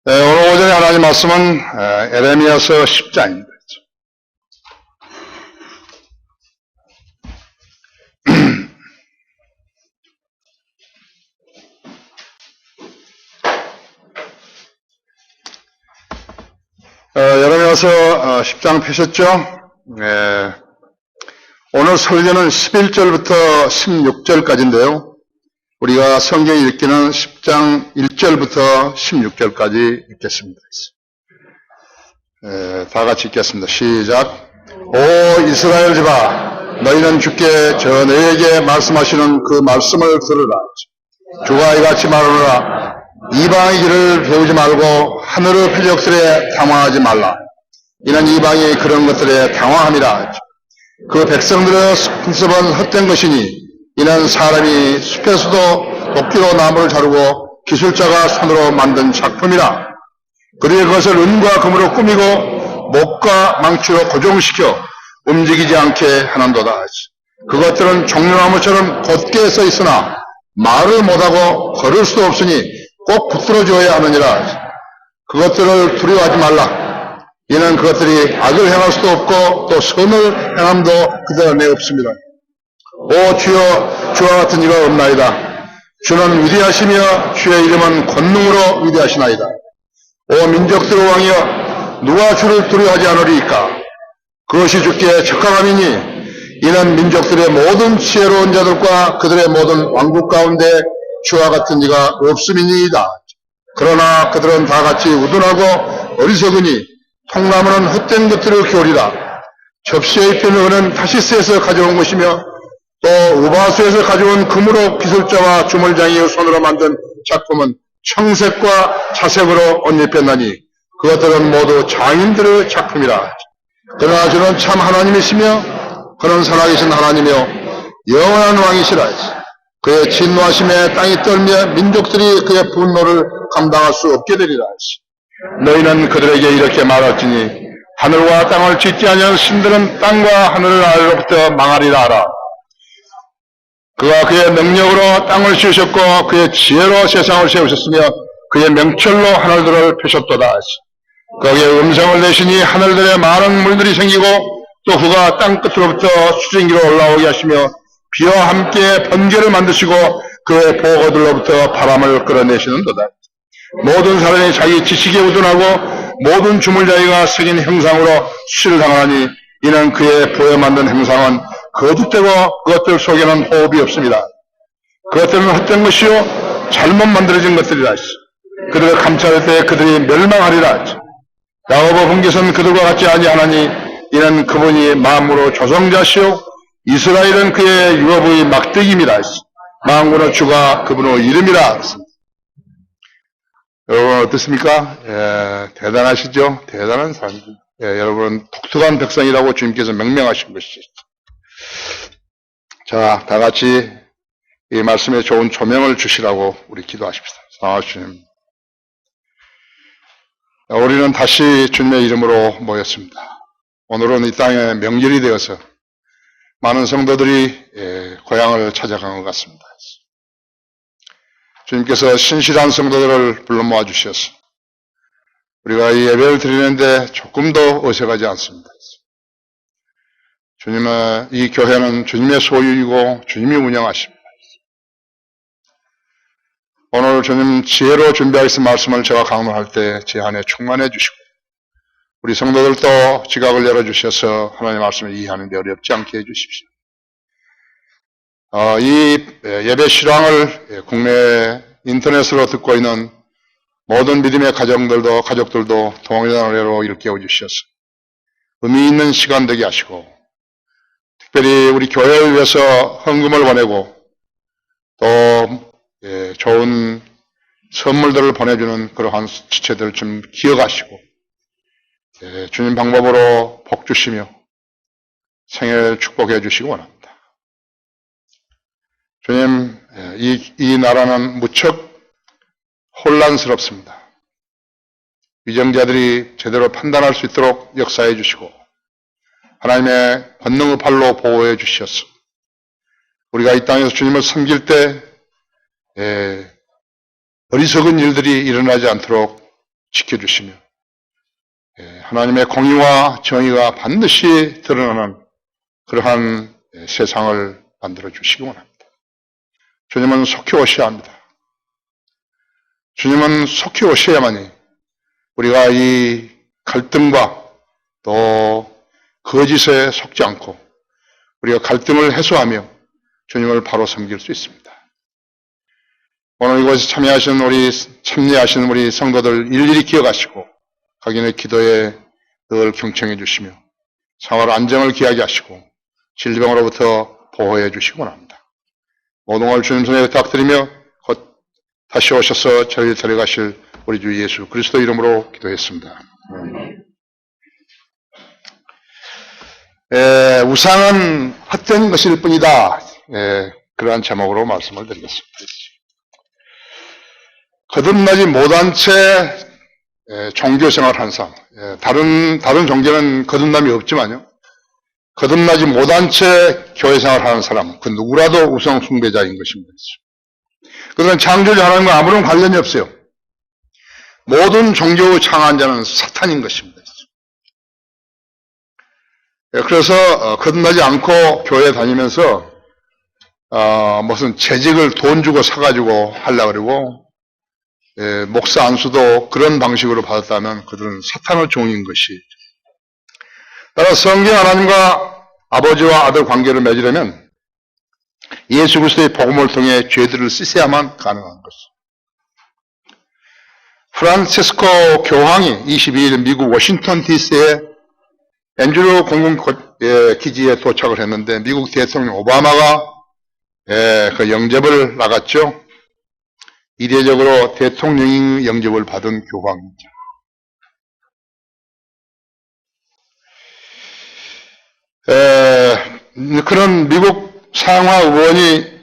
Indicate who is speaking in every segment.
Speaker 1: 네, 오늘 오전에 하나님 말씀은 에레미야서 10장입니다. 에레미야서 10장 펴셨죠? 오늘 설교는 11절부터 16절까지인데요. 우리가 성경 읽기는 10장 1절부터 16절까지 읽겠습니다. 다 같이 읽겠습니다. 시작. 오 이스라엘 집아, 너희는 주께 저 너희에게 말씀하시는 그 말씀을 들으라. 주가 이같이 말하노라. 이방의 길을 배우지 말고 하늘의 표적들에 당황하지 말라. 이는 이방이 그런 것들에 당황함이라. 그 백성들의 fun습은 헛된 것이니 이는 사람이 숲에서도 도끼로 나무를 자르고 기술자가 손으로 만든 작품이라. 그리고 그것을 은과 금으로 꾸미고 목과 망치로 고정시켜 움직이지 않게 하는도다. 그것들은 종려나무처럼 곧게 서 있으나 말을 못하고 걸을 수도 없으니 꼭 붙들어 주어야 하느니라. 그것들을 두려워하지 말라. 이는 그것들이 악을 행할 수도 없고 또 선을 행함도 그들 안에 없습니다. 오 주여, 주와 같은 이가 없나이다. 주는 위대하시며 주의 이름은 권능으로 위대하시나이다. 오 민족들의 왕이여, 누가 주를 두려워하지 않으리이까? 그것이 주께 적합함이니 이는 민족들의 모든 지혜로운 자들과 그들의 모든 왕국 가운데 주와 같은 이가 없음이니이다. 그러나 그들은 다 같이 우둔하고 어리석으니 통나무는 헛된 것들을 키우리라. 접시에 입힌 은은 타시스에서 가져온 것이며 또 우바수에서 가져온 금으로 기술자와 주물장이의 손으로 만든 작품은 청색과 차색으로 옷 입혔나니 그것들은 모두 장인들의 작품이라. 그러나 주는 참 하나님이시며 그는 살아계신 하나님이며 영원한 왕이시라. 그의 진노하심에 땅이 떨며 민족들이 그의 분노를 감당할 수 없게 되리라. 너희는 그들에게 이렇게 말할지니 하늘과 땅을 짓지 아니한 신들은 땅과 하늘을 아래로부터 망하리라 하라. 그가 그의 능력으로 땅을 지으셨고 그의 지혜로 세상을 세우셨으며 그의 명철로 하늘들을 펴셨도다. 거기에 음성을 내시니 하늘들에 많은 물들이 생기고 또 그가 땅 끝으로부터 수증기로 올라오게 하시며 비와 함께 번개를 만드시고 그의 보고들로부터 바람을 끌어내시는도다. 모든 사람이 자기 지식에 우둔하고 모든 주물자기가 새긴 형상으로 수치를 당하니 이는 그의 보여 만든 형상은 거짓되고 그것들 속에는 호흡이 없습니다. 그것들은 헛된 것이요 잘못 만들어진 것들이라. 그들을 감찰할 때 그들이 멸망하리라. 야고보 분깃은 그들과 같지 아니하나니 이는 그분이 마음으로 조성자시요 이스라엘은 그의 유업의 막대기입니다. 만군의 주가 그분의 이름이라. 여러분 어떻습니까? 대단하시죠? 대단한 사람이죠. 여러분은 독특한 백성이라고 주님께서 명명하신 것이죠. 자, 다 같이 이 말씀에 좋은 조명을 주시라고 우리 기도하십시다. 사랑하는 주님, 우리는 다시 주님의 이름으로 모였습니다. 오늘은 이 땅에 명절이 되어서 많은 성도들이 고향을 찾아간 것 같습니다. 주님께서 신실한 성도들을 불러 모아 주셔서 우리가 이 예배를 드리는데 조금도 어색하지 않습니다. 주님의 이 교회는 주님의 소유이고 주님이 운영하십니다. 오늘 주님 지혜로 준비하신 말씀을 제가 강론할 때 제 안에 충만해 주시고 우리 성도들도 지각을 열어주셔서 하나님의 말씀을 이해하는 데 어렵지 않게 해주십시오. 이 예배 실황을 국내 인터넷으로 듣고 있는 모든 믿음의 가족들도 동일한으로 일깨워 주셔서 의미 있는 시간 되게 하시고 특별히 우리 교회를 위해서 헌금을 보내고 또 좋은 선물들을 보내주는 그러한 지체들을 좀 기억하시고 주님 방법으로 복 주시며 생애를 축복해 주시기 원합니다. 주님, 이 나라는 무척 혼란스럽습니다. 위정자들이 제대로 판단할 수 있도록 역사해 주시고 하나님의 권능의 팔로 보호해 주셔서 우리가 이 땅에서 주님을 섬길 때 어리석은 일들이 일어나지 않도록 지켜주시며 하나님의 공의와 정의가 반드시 드러나는 그러한 세상을 만들어 주시기 원합니다. 주님은 속히 오셔야 합니다. 주님은 속히 오셔야만이 우리가 이 갈등과 또 거짓에 속지 않고 우리가 갈등을 해소하며 주님을 바로 섬길 수 있습니다. 오늘 이곳에 참여하시는 우리 성도들 일일이 기억하시고 각인의 기도에 늘 경청해 주시며 생활 안정을 기하게 하시고 질병으로부터 보호해 주시기 원합니다. 모든 걸 주님 손에 부탁드리며 곧 다시 오셔서 저희를 데려가실 우리 주 예수 그리스도 이름으로 기도했습니다. 우상은 헛된 것일 뿐이다. 그러한 제목으로 말씀을 드리겠습니다. 거듭나지 못한 채 종교생활 한 사람, 다른 종교는 거듭남이 없지만요. 거듭나지 못한 채 교회생활 하는 사람, 그 누구라도 우상 숭배자인 것입니다. 그들은 창조주 하나님과 아무런 관련이 없어요. 모든 종교의 창안자는 사탄인 것입니다. 그래서 거듭나지 않고 교회 다니면서 무슨 재직을 돈 주고 사가지고 하려고 그러고 목사 안수도 그런 방식으로 받았다면 그들은 사탄의 종인 것이. 따라 성경 하나님과 아버지와 아들 관계를 맺으려면 예수 그리스도의 복음을 통해 죄들을 씻어야만 가능한 것이. 프란치스코 교황이 22일 미국 워싱턴 DC의 앤드류 공군 기지에 도착을 했는데 미국 대통령 오바마가 그 영접을 나갔죠. 이례적으로 대통령이 영접을 받은 교황이죠. 그런 미국 상하 의원이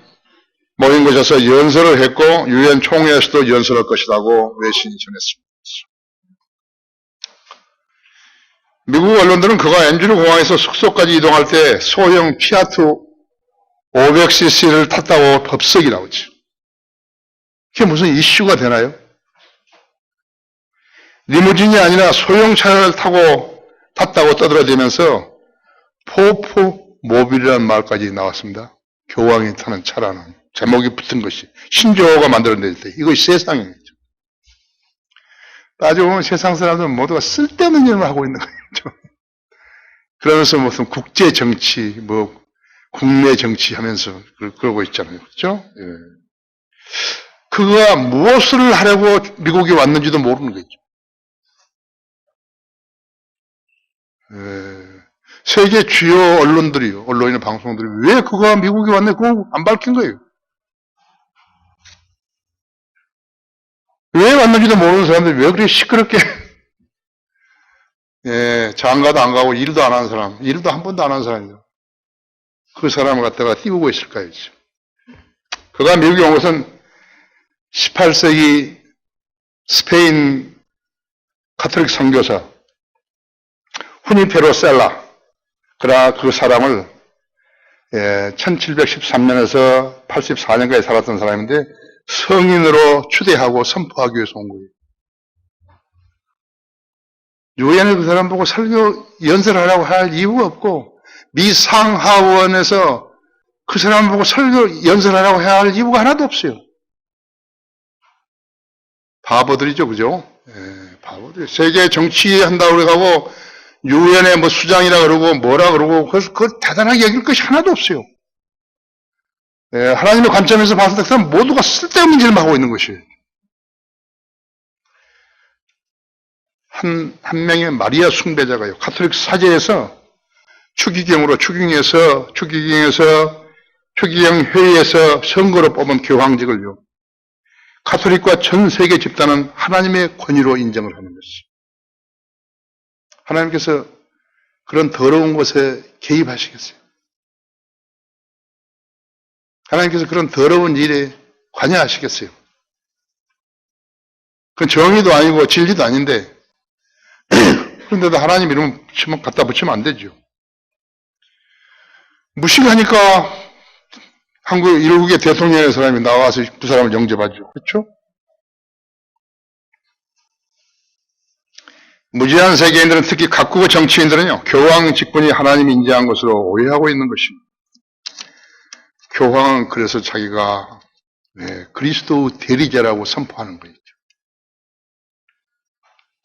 Speaker 1: 모인 곳에서 연설을 했고 유엔 총회에서도 연설할 것이라고 외신이 전했습니다. 미국 언론들은 그가 앤드류 공항에서 숙소까지 이동할 때 소형 피아트 500cc를 탔다고 법석이 나오죠. 그게 무슨 이슈가 되나요? 리무진이 아니라 소형 차를 탔다고 떠들어대면서 포프 모빌이라는 말까지 나왔습니다. 교황이 타는 차라는 제목이 붙은 것이 신조어가 만들어낼 때 이것이 세상이죠. 따져보면 세상 사람들은 모두가 쓸데없는 일을 하고 있는 거예요. 그러면서 무슨 국제 정치, 국내 정치 하면서 그러고 있잖아요. 그렇죠? 예. 그가 무엇을 하려고 미국에 왔는지도 모르는 거죠. 세계 주요 언론이나 방송들이 왜 그가 미국에 왔는지 그거 안 밝힌 거예요. 왜 왔는지도 모르는 사람들이 왜 그렇게 시끄럽게 장가도 안 가고 일도 안 하는 사람, 일도 한 번도 안 하는 사람이죠. 그 사람을 갖다가 띄우고 있을까요? 그가 미국에 온 것은 18세기 스페인 카톨릭 선교사 후니페로 셀라, 그러나 그 사람을 1713년에서 84년까지 살았던 사람인데 성인으로 추대하고 선포하기 위해서 온 거예요. 유엔에 그 사람 보고 설교 연설하라고 할 이유가 없고 미 상하원에서 그 사람 보고 설교 연설하라고 해야 할 이유가 하나도 없어요. 바보들이죠, 그죠? 바보들. 세계 정치한다고 그래가고 유엔의 수장이라 그러고 뭐라 그러고 그걸 대단하게 여길 것이 하나도 없어요. 하나님의 관점에서 봤을 때 그 사람 모두가 쓸데없는 짓을 하고 있는 것이에요. 한 명의 마리아 숭배자가요. 가톨릭 사제에서 추기경 회의에서 선거로 뽑은 교황직을요. 가톨릭과 전 세계 집단은 하나님의 권위로 인정을 하는 것이. 하나님께서 그런 더러운 것에 개입하시겠어요? 하나님께서 그런 더러운 일에 관여하시겠어요? 그건 정의도 아니고 진리도 아닌데 그런데도 하나님 이름 갖다 붙이면 안 되죠. 무식하니까 일국의 대통령의 사람이 나와서 그 사람을 영접하죠. 그렇죠? 무지한 세계인들은 특히 각국의 정치인들은요, 교황 직분이 하나님 인자한 것으로 오해하고 있는 것입니다. 교황은 그래서 자기가 그리스도 대리자라고 선포하는 거죠.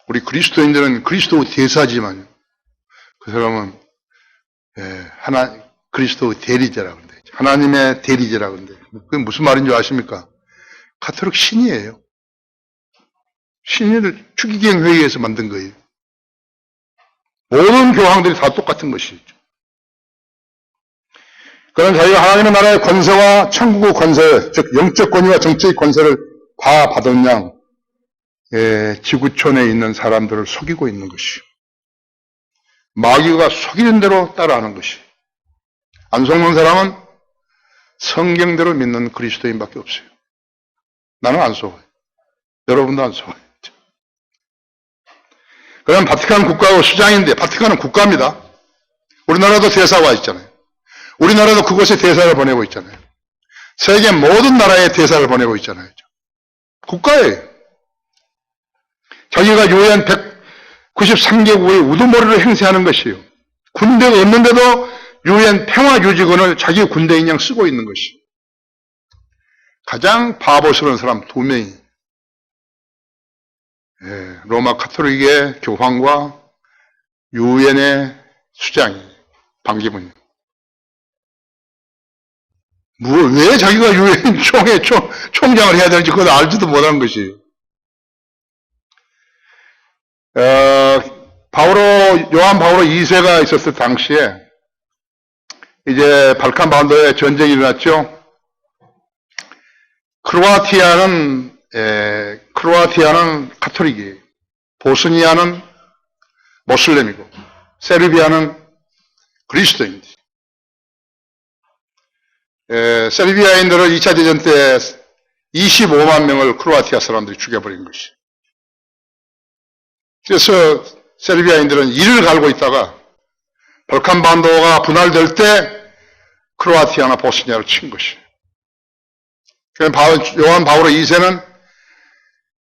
Speaker 1: 우리 그리스도인들은 그리스도 대사지만 그 사람은 그리스도 대리자라고 그런데 하나님의 대리자라고 그런데 그게 무슨 말인 줄 아십니까? 가톨릭 신이에요. 신의를 추기경 회의에서 만든 거예요. 모든 교황들이 다 똑같은 것이죠. 그런 자기가 하나님의 나라의 권세와 천국의 권세, 즉 영적 권위와 정치의 권세를 다 받은 양 지구촌에 있는 사람들을 속이고 있는 것이요. 마귀가 속이는 대로 따라하는 것이. 안 속는 사람은 성경대로 믿는 그리스도인밖에 없어요. 나는 안 속아요. 여러분도 안 속아요. 그럼 바티칸 국가의 수장인데, 바티칸은 국가입니다. 우리나라도 대사가 있잖아요. 우리나라도 그곳에 대사를 보내고 있잖아요. 세계 모든 나라에 대사를 보내고 있잖아요. 국가예요. 자기가 유엔 193개국의 우두머리를 행세하는 것이에요. 군대가 없는데도 유엔 평화유지군을 자기 군대인 양 쓰고 있는 것이에요. 가장 바보스러운 사람 2명이 로마 가톨릭의 교황과 유엔의 수장이 반기문이에요. 왜 자기가 유엔 총장을 해야 되는지 그걸 알지도 못하는 것이에요. 요한 바오로 2세가 있었을 당시에 이제 발칸 반도에 전쟁이 일어났죠. 크로아티아는 가톨릭이에요. 보스니아는 모슬렘이고 세르비아는 그리스도인들. 세르비아인들을 2차 대전 때 25만 명을 크로아티아 사람들이 죽여버린 것이. 그래서 세르비아인들은 이를 갈고 있다가 발칸 반도가 분할될 때 크로아티아나 보스니아를 친 것이. 요한 바오로 2세는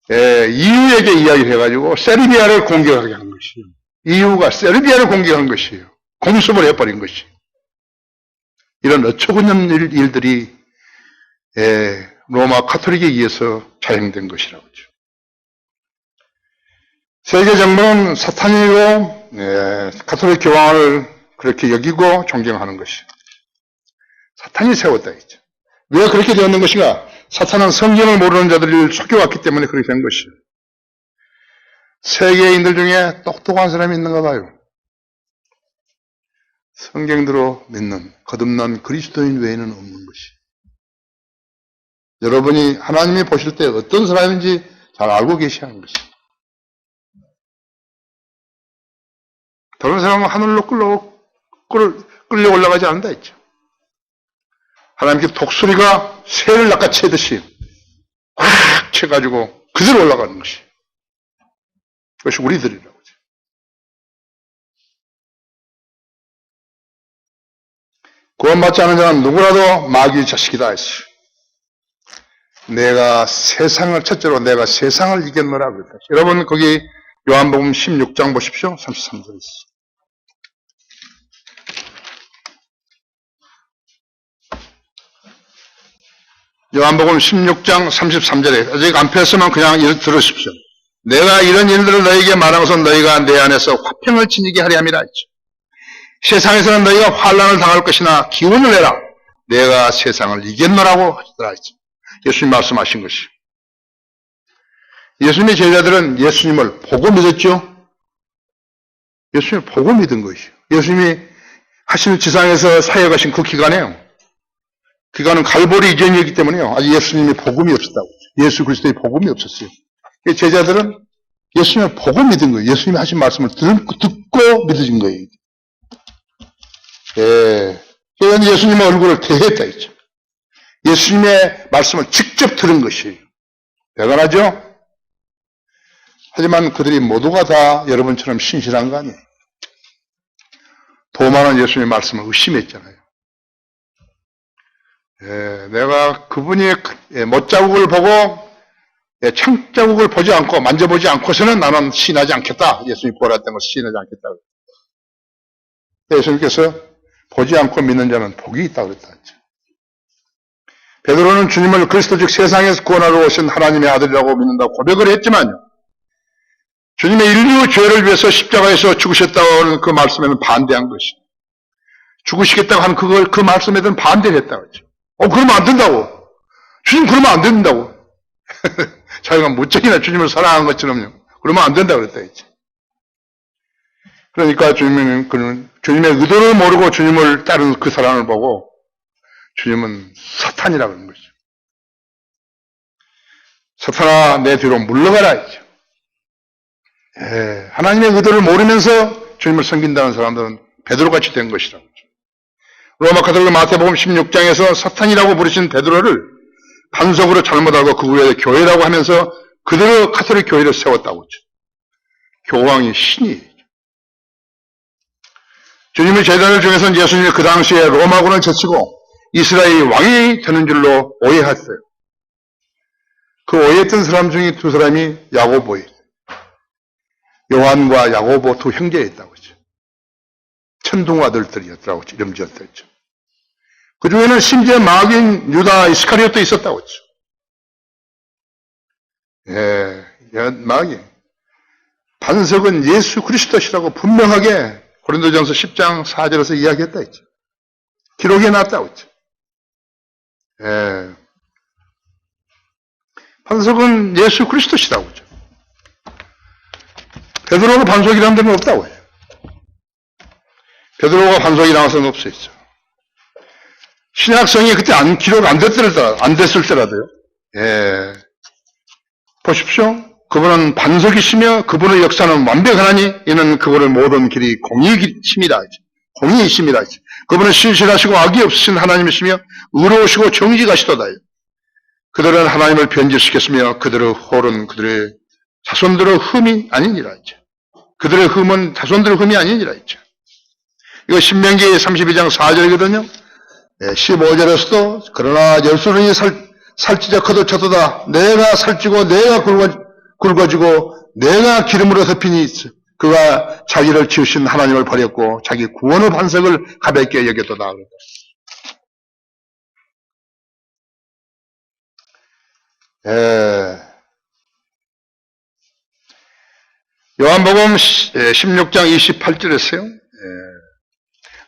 Speaker 1: EU에게 이야기를 해가지고 세르비아를 공격하게 한 것이에요. EU가 세르비아를 공격한 것이에요. 공습을 해버린 것이. 이런 어처구니없는 일들이 로마 가톨릭에 의해서 자행된 것이라고 하죠. 세계 정부는 사탄이고 가톨릭 교황을 그렇게 여기고 존경하는 것이. 사탄이 세웠다 했죠. 왜 그렇게 되었는 것인가? 사탄은 성경을 모르는 자들을 속여왔기 때문에 그렇게 된 것이에요. 세계인들 중에 똑똑한 사람이 있는가 봐요. 성경대로 믿는 거듭난 그리스도인 외에는 없는 것이. 여러분이 하나님이 보실 때 어떤 사람인지 잘 알고 계셔야 하는 것이. 다른 사람은 하늘로 끌려 올라가지 않는다 했죠. 하나님께 독수리가 새를 낚아채듯이 확 채가지고 그대로 올라가는 것이. 그것이 우리들이라고 하죠. 구원받지 않은 자는 누구라도 마귀의 자식이다 했어요. 첫째로 내가 세상을 이겼노라 그랬다. 여러분 거기 요한복음 16장 보십시오. 33절 있어요. 요한복음 16장 33절에 아직 안 폈으면 그냥 들으십시오. 내가 이런 일들을 너희에게 말하고서 너희가 내 안에서 화평을 지니게 하려 함이라 했죠. 세상에서는 너희가 환난을 당할 것이나 기운을 내라. 내가 세상을 이겼노라고 하시더라 했죠. 예수님 말씀하신 것이. 예수님의 제자들은 예수님을 보고 믿었죠. 예수님을 보고 믿은 것이요. 예수님이 하시는 지상에서 사역하신 그 기간에요. 그간은 갈보리 이전이었기 때문에요. 아직 예수님의 복음이 없었다고. 예수 그리스도의 복음이 없었어요. 제자들은 예수님을 보고 믿은 거예요. 예수님이 하신 말씀을 듣고 믿어진 거예요. 그래서 예수님의 얼굴을 대했다 했죠. 예수님의 말씀을 직접 들은 것이에요. 대단하죠? 하지만 그들이 모두가 다 여러분처럼 신실한 거 아니에요. 도마는 예수님의 말씀을 의심했잖아요. 내가 그분이 못자국을 보고 창자국을 보지 않고 만져보지 않고서는 나는 시인하지 않겠다. 예수님이 부활했던 것을 시인하지 않겠다. 예수님께서 보지 않고 믿는 자는 복이 있다고 그랬다. 베드로는 주님을 그리스도 즉 세상에서 구원하러 오신 하나님의 아들이라고 믿는다고 고백을 했지만요. 주님의 인류 죄를 위해서 십자가에서 죽으셨다고 그 말씀에는 반대한 것이. 죽으시겠다고 하는 그 말씀에 대한 반대를 했다고 했죠. 그러면 안 된다고. 주님 그러면 안 된다고. 자기가 무척이나 주님을 사랑한 것처럼요. 그러면 안 된다고 그랬다 했죠. 그러니까 주님의 의도를 모르고 주님을 따르는 그 사람을 보고 주님은 사탄이라고 하는 것이죠. 사탄아 내 뒤로 물러가라 했죠. 하나님의 의도를 모르면서 주님을 섬긴다는 사람들은 베드로같이 된 것이라고 했죠. 로마 가톨릭 마태복음 16장에서 사탄이라고 부르신 베드로를 반석으로 잘못 알고 그 위에 교회라고 하면서 그대로 가톨릭 교회를 세웠다고 했죠. 교황이 신이. 주님의 제자들 중에서는 예수님이 그 당시에 로마군을 제치고 이스라엘이 왕이 되는 줄로 오해했어요. 그 오해했던 사람 중에 두 사람이 야고보예요. 요한과 야고보 두 형제였다고 했죠. 천둥아들들이었다고 했죠. 이름 지었죠. 그 중에는 심지어 마귀인 유다 이스카리ot도 있었다고 했죠. 마귀. 반석은 예수 그리스도시라고 분명하게 고린도전서 10장 4절에서 이야기했다 했죠. 기록해 놨다고 했죠. 반석은 예수 그리스도시라고 했죠. 베드로가 반석이라는 데는 없다고 해요. 베드로가 반석이라는 것은 없어있죠. 신약성이 그때 기록 안 됐을 때라도요. 보십시오. 그분은 반석이시며 그분의 역사는 완벽하나니 이는 그분의 모든 길이 공의이심이라. 공의이심이라. 그분은 신실하시고 악이 없으신 하나님이시며 의로우시고 정직하시도다. 그들은 하나님을 변질시켰으며 그들의 홀은 그들의 자손들의 흠이 아니니라 했죠. 그들의 흠은 자손들의 흠이 아니니라 했죠. 이거 신명기 32장 4절이거든요. 15절에서도 그러나 열소는이 살찌자 커도 쳤도다. 내가 살찌고 내가 굵어지고 내가 기름으로 덮이니 그가 자기를 지으신 하나님을 버렸고 자기 구원의 반석을 가볍게 여겼도다. 요한복음 16장 28절에서요.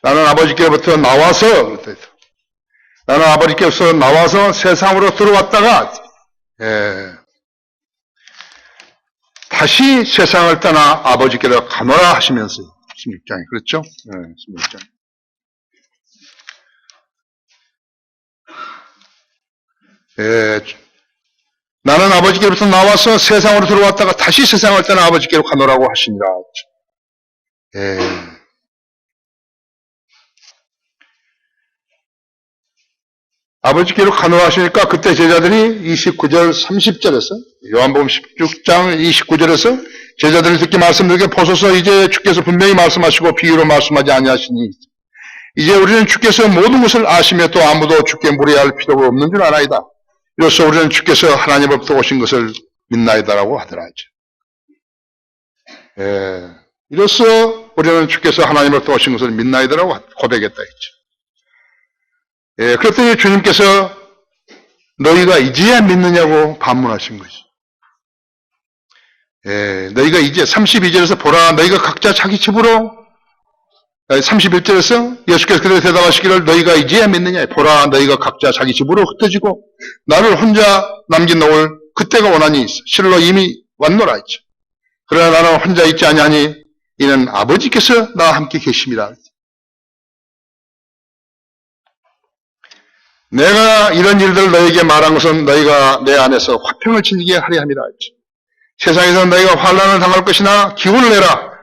Speaker 1: 나는 아버지께로부터 나와서 세상으로 들어왔다가 다시 세상을 떠나 아버지께로 가노라 하시면서 16장에 그렇죠? 16장. 나는 아버지께로부터 나와서 세상으로 들어왔다가 다시 세상을 떠나 아버지께로 가노라고 하시니라. 아버지께로 가노라 하시니까 그때 제자들이 29절 30절에서 요한복음 16장 29절에서 제자들이 듣기 말씀드리게 보소서 이제 주께서 분명히 말씀하시고 비유로 말씀하지 아니하시니 이제 우리는 주께서 모든 것을 아시며 또 아무도 주께 무례할 필요가 없는 줄 아나이다. 이로써 우리는 주께서 하나님으로부터 오신 것을 믿나이다라고 하더라. 이로써 우리는 주께서 하나님으로부터 오신 것을 믿나이다라고 고백했다 했죠. 그랬더니 주님께서 너희가 이제야 믿느냐고 반문하신 것이. 너희가 이제 32절에서 보라 너희가 각자 자기 집으로 31절에서 예수께서 그들에게 대답하시기를 너희가 이제야 믿느냐 보라 너희가 각자 자기 집으로 흩어지고 나를 혼자 남겨놓을 그때가 오나니 실로 이미 왔노라 했죠. 그러나 나는 혼자 있지 아니하니 이는 아버지께서 나와 함께 계심이라. 내가 이런 일들을 너희에게 말한 것은 너희가 내 안에서 화평을 지니게 하려 함이라 했죠. 세상에서 너희가 환난을 당할 것이나 기운을 내라.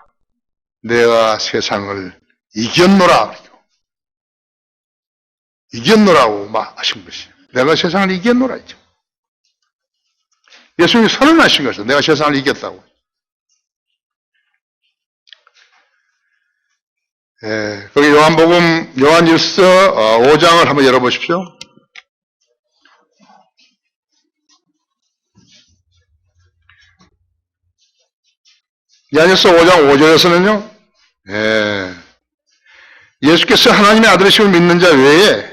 Speaker 1: 내가 세상을 이겼노라. 이겼노라고 하신 것이에요. 내가 세상을 이겼노라 했죠. 예수님이 선언하신 것이죠. 내가 세상을 이겼다고. 거기 요한일서 5장을 한번 열어보십시오. 야니서 5장 5절에서는요, 예수께서 하나님의 아들이심을 믿는 자 외에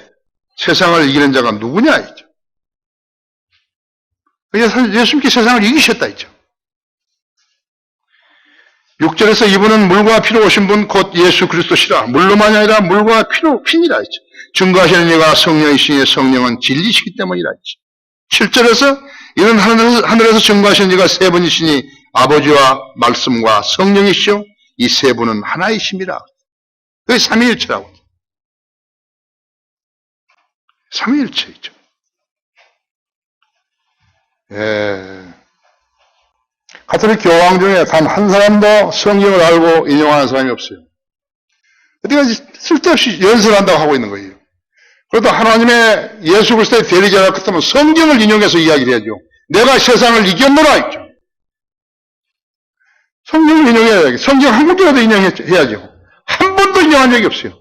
Speaker 1: 세상을 이기는 자가 누구냐 했죠. 예수님께서 세상을 이기셨다 했죠. 6절에서 이분은 물과 피로 오신 분 곧 예수 그리스도시라. 물로만이 아니라 물과 피니라 했죠. 증거하시는 이가 성령이시니 성령은 진리시기 때문이라 했죠. 7절에서 이는 하늘에서 증거하시는 이가 세 분이시니 아버지와 말씀과 성령이시오. 이 세 분은 하나이심이라. 그게 삼위일체라고. 삼위일체이죠. 가톨릭 교황 중에 단 한 사람도 성경을 알고 인용하는 사람이 없어요. 어디까지 쓸데없이 연설한다고 하고 있는 거예요. 그래도 하나님의 예수 그리스도의 대리자라 그렇다면 성경을 인용해서 이야기를 해야죠. 내가 세상을 이겼노라 했죠. 성경을 인용해야죠. 성경 한 군데라도 인용해야죠. 한 번도 인용한 적이 없어요.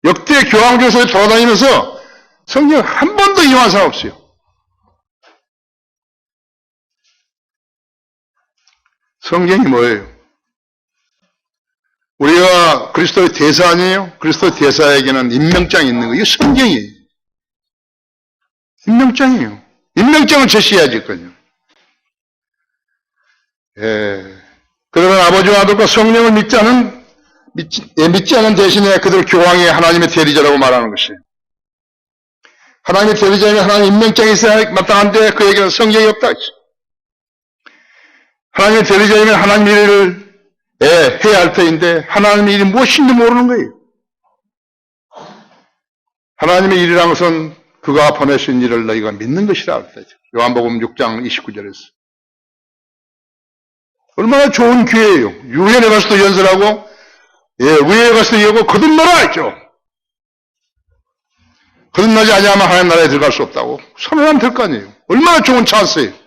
Speaker 1: 역대 교황 중에서 돌아다니면서 성경 한 번도 인용한 사람 없어요. 성경이 뭐예요? 우리가 그리스도의 대사 아니에요? 그리스도의 대사에게는 임명장이 있는 거예요. 이게 성경이에요. 임명장이에요. 임명장을 제시해야지 거든요. 그러나 아버지와 아들과 성령을 믿지 않은 대신에 그들 교황이 하나님의 대리자라고 말하는 것이에요. 하나님의 대리자에게 하나님 임명장이 있어야 마땅한데 그에게는 성경이 없다 했죠. 하나님의 대리자이면 하나님 일을 해야 할 터인데 하나님의 일이 무엇인지 모르는 거예요. 하나님의 일이라는 것은 그가 보내신 일을 너희가 믿는 것이라 할 때죠. 요한복음 6장 29절에서. 얼마나 좋은 기회예요. 유엔에 가서도 연설하고 의회에 가서도 얘기하고 거듭나라 했죠. 거듭나지 아니하면 하나님 나라에 들어갈 수 없다고 선언하면 될 거 아니에요. 얼마나 좋은 찬스예요.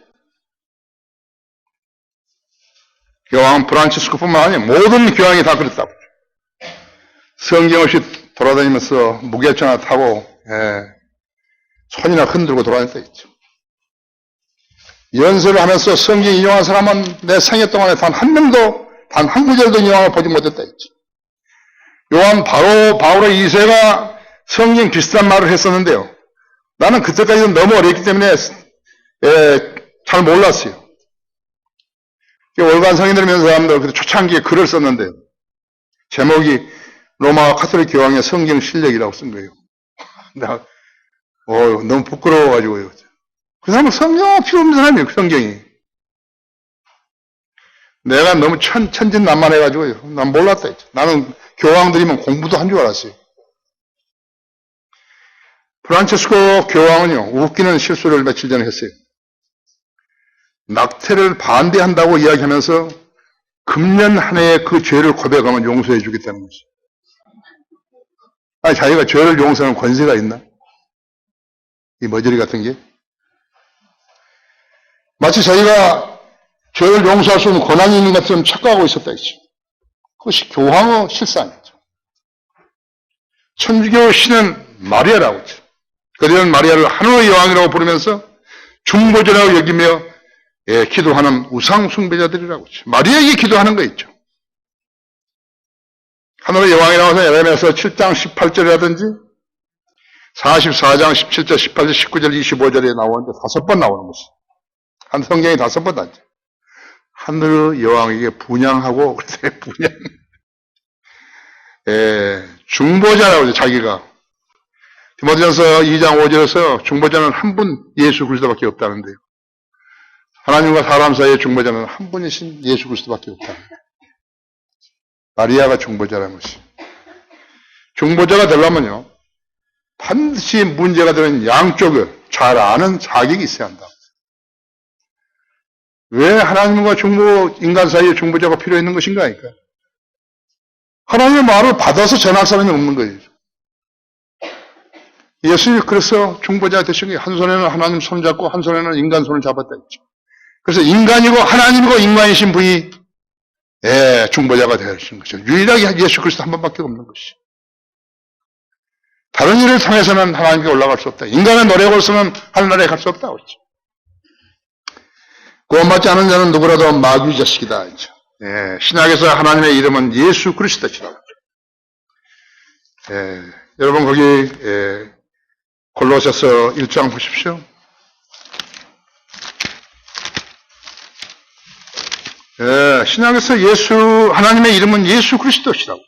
Speaker 1: 교황 프란치스코뿐만 아니라 모든 교황이 다 그랬다고. 성경 없이 돌아다니면서 무게차나 타고 손이나 흔들고 돌아다녔다 했죠. 연설을 하면서 성경 인용한 사람은 내 생애 동안에 단 한 명도 단 한 구절도 인용을 보지 못했다 했죠. 요한 바울의 2세가 성경 비슷한 말을 했었는데요. 나는 그때까지는 너무 어렸기 때문에 잘 몰랐어요. 월간 성인들 면서 사람들 초창기에 글을 썼는데 제목이 로마 가톨릭 교황의 성경 실력이라고 쓴 거예요. 내가 너무 부끄러워가지고요. 그 사람은 성경 필요 없는 사람이에요. 성경이. 내가 너무 천진난만해가지고요. 난 몰랐다 했죠. 나는 교황들이면 공부도 한 줄 알았어요. 프란체스코 교황은요, 웃기는 실수를 며칠 전에 했어요. 낙태를 반대한다고 이야기하면서 금년 한 해에 그 죄를 고백하면 용서해 주겠다는 것이. 아니, 자기가 죄를 용서하는 권세가 있나? 이 머저리 같은 게. 마치 자기가 죄를 용서할 수 있는 권한이 있는 것처럼 착각하고 있었다 했죠. 그것이 교황의 실상이죠. 천주교 신은 마리아라고 했죠. 그들은 마리아를 하늘의 여왕이라고 부르면서 중보자라고 여기며 기도하는 우상 숭배자들이라고 했죠. 마리아에게 기도하는 거 있죠. 하늘의 여왕이라고 해서 에레미야서 7장 18절이라든지 44장 17절, 18절, 19절, 25절에 나오는데 5번 나오는 것이. 한 성경이 5번 나죠. 하늘의 여왕에게 분양하고, 그래서 분양. 중보자라고 하죠, 자기가. 디모데전서 2장 5절에서 중보자는 한 분 예수 그리스도밖에 없다는데요. 하나님과 사람 사이의 중보자는 한 분이신 예수 그리스도밖에 없다. 마리아가 중보자라는 것이. 중보자가 되려면요, 반드시 문제가 되는 양쪽을 잘 아는 자격이 있어야 한다. 왜 하나님과 인간 사이에 중보자가 필요 있는 것인가 하니까. 하나님의 말을 받아서 전할 사람이 없는 거예요. 예수님이 그래서 중보자 되신 게 한 손에는 하나님 손을 잡고 한 손에는 인간 손을 잡았다 했죠. 그래서 인간이고 하나님이고 인간이신 분이 중보자가 되신 것이죠. 유일하게 예수 그리스도 한 번밖에 없는 것이죠. 다른 일을 통해서는 하나님께 올라갈 수 없다. 인간의 노력으로서는 하늘나라에 갈 수 없다. 그렇죠. 구원받지 않은 자는 누구라도 마귀 자식이다. 그렇죠. 신약에서 하나님의 이름은 예수 그리스도시라고. 여러분 거기 골로새서 1장 보십시오. 신약에서 하나님의 이름은 예수 그리스도시라고.